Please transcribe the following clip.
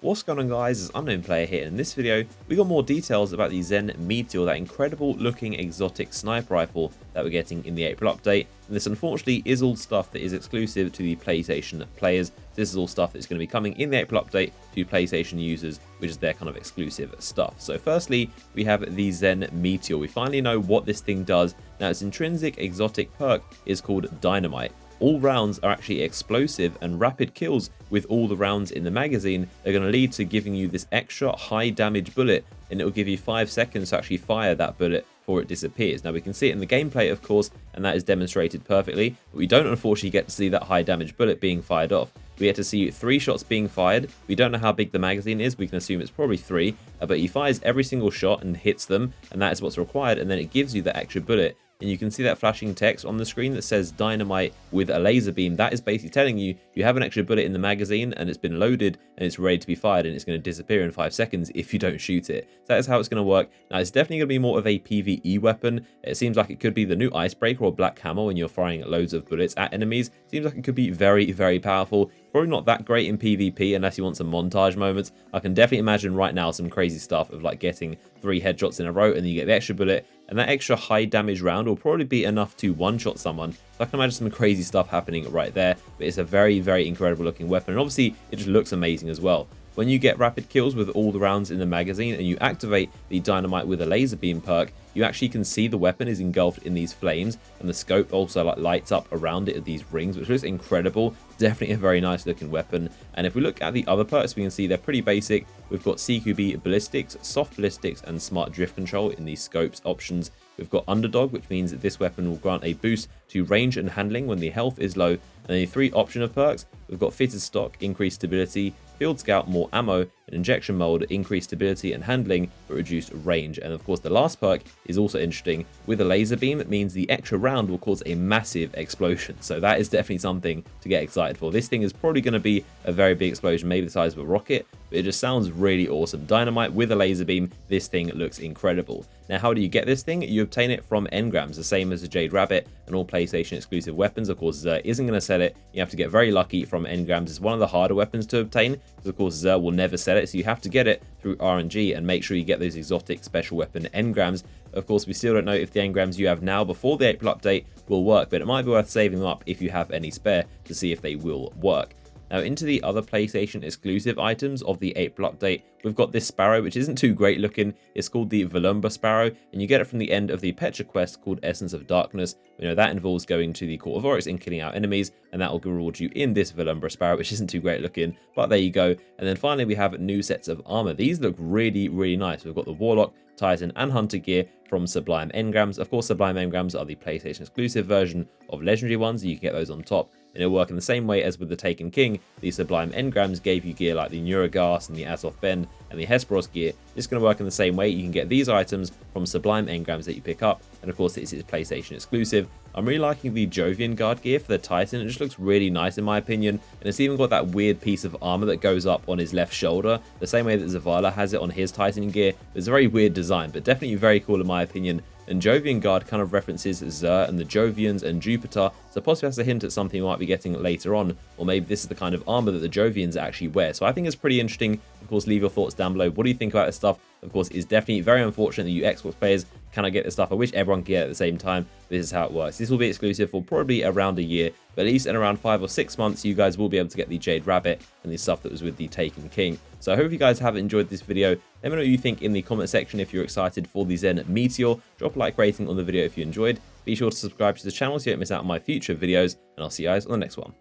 What's going on, guys? It's Unknown Player here, and in this video we got more details about the ZEN METEOR, that incredible looking exotic sniper rifle that we're getting in the April update. And this unfortunately is all stuff that is exclusive to the PlayStation players. This is all stuff that's going to be coming in the April update to PlayStation users, which is their kind of exclusive stuff. So firstly, we have the ZEN METEOR. We finally know what this thing does. Now, its intrinsic exotic perk is called Dynamite. All rounds are actually explosive, and rapid kills with all the rounds in the magazine are going to lead to giving you this extra high damage bullet, and it will give you 5 seconds to actually fire that bullet before it disappears. Now, we can see it in the gameplay, of course, and that is demonstrated perfectly, but we don't unfortunately get to see that high damage bullet being fired off. We get to see 3 shots being fired. We don't know how big the magazine is. We can assume it's probably 3, but he fires every single shot and hits them, and that is what's required, and then it gives you that extra bullet. And you can see that flashing text on the screen that says Dynamite with a laser beam. That is basically telling you you have an extra bullet in the magazine and it's been loaded and it's ready to be fired, and it's going to disappear in 5 seconds if you don't shoot it. So that is how it's going to work. Now, it's definitely going to be more of a PvE weapon. It seems like it could be the new icebreaker or black hammer when you're firing loads of bullets at enemies. Seems like it could be very, very powerful. Probably not that great in PvP unless you want some montage moments. I can definitely imagine right now some crazy stuff of like getting 3 headshots in a row and then you get the extra bullet, and that extra high damage round will probably be enough to one-shot someone. So I can imagine some crazy stuff happening right there, but it's a very, very incredible looking weapon, and obviously it just looks amazing as well. When you get rapid kills with all the rounds in the magazine and you activate the Dynamite with a laser beam perk, you actually can see the weapon is engulfed in these flames, and the scope also like lights up around it at these rings, which looks incredible. Definitely a very nice looking weapon. And if we look at the other perks, we can see they're pretty basic. We've got CQB ballistics, soft ballistics, and smart drift control in these scopes options. We've got Underdog, which means that this weapon will grant a boost to range and handling when the health is low. And the 3 option of perks, we've got Fitted Stock, increased stability, Field Scout, more ammo, and Injection Mold, increased stability and handling, but reduced range. And of course, the last perk is also interesting. With a laser beam, it means the extra round will cause a massive explosion. So that is definitely something to get excited for. This thing is probably going to be a very big explosion, maybe the size of a rocket, but it just sounds really awesome. Dynamite with a laser beam, this thing looks incredible. Now, how do you get this thing? You obtain it from engrams, the same as the Jade Rabbit and all PlayStation exclusive weapons. Of course, Zer isn't going to sell it. You have to get very lucky from engrams. It's one of the harder weapons to obtain, because of course Zer will never sell it, so you have to get it through RNG and make sure you get those exotic special weapon engrams. Of course, we still don't know if the engrams you have now before the April update will work, but it might be worth saving them up if you have any spare to see if they will work. Now, into the other PlayStation exclusive items of the April update, we've got this sparrow, which isn't too great looking. It's called the Volumba Sparrow, and you get it from the end of the Petra quest called Essence of Darkness. You know, that involves going to the Court of Oryx and killing out enemies, and that will reward you in this Volumba Sparrow, which isn't too great looking, but there you go. And then finally, we have new sets of armor. These look really, really nice. We've got the Warlock, Titan, and Hunter gear from Sublime Engrams. Of course, Sublime Engrams are the PlayStation exclusive version of legendary ones. You can get those on top, and it'll work in the same way as with the Taken King. The Sublime Engrams gave you gear like the Neurogas and the Azoth Bend and the Hesperos gear. It's going to work in the same way. You can get these items from Sublime Engrams that you pick up, and of course this is PlayStation exclusive. I'm really liking the Jovian guard gear for the Titan. It just looks really nice in my opinion, and it's even got that weird piece of armor that goes up on his left shoulder, the same way that Zavala has it on his Titan gear. It's a very weird design, but definitely very cool in my opinion. And Jovian Guard kind of references Zer and the Jovians and Jupiter, so possibly has a hint at something you might be getting later on, or maybe this is the kind of armor that the Jovians actually wear. So I think it's pretty interesting. Of course, leave your thoughts down below. What do you think about this stuff? Of course, it's definitely very unfortunate that you Xbox players cannot get this stuff. I wish everyone could get it at the same time. This is how it works. This will be exclusive for probably around a year, but at least in around 5 or 6 months, you guys will be able to get the Jade Rabbit and the stuff that was with the Taken King. So I hope you guys have enjoyed this video. Let me know what you think in the comment section if you're excited for the ZEN METEOR. Drop a like rating on the video if you enjoyed. Be sure to subscribe to the channel so you don't miss out on my future videos, and I'll see you guys on the next one.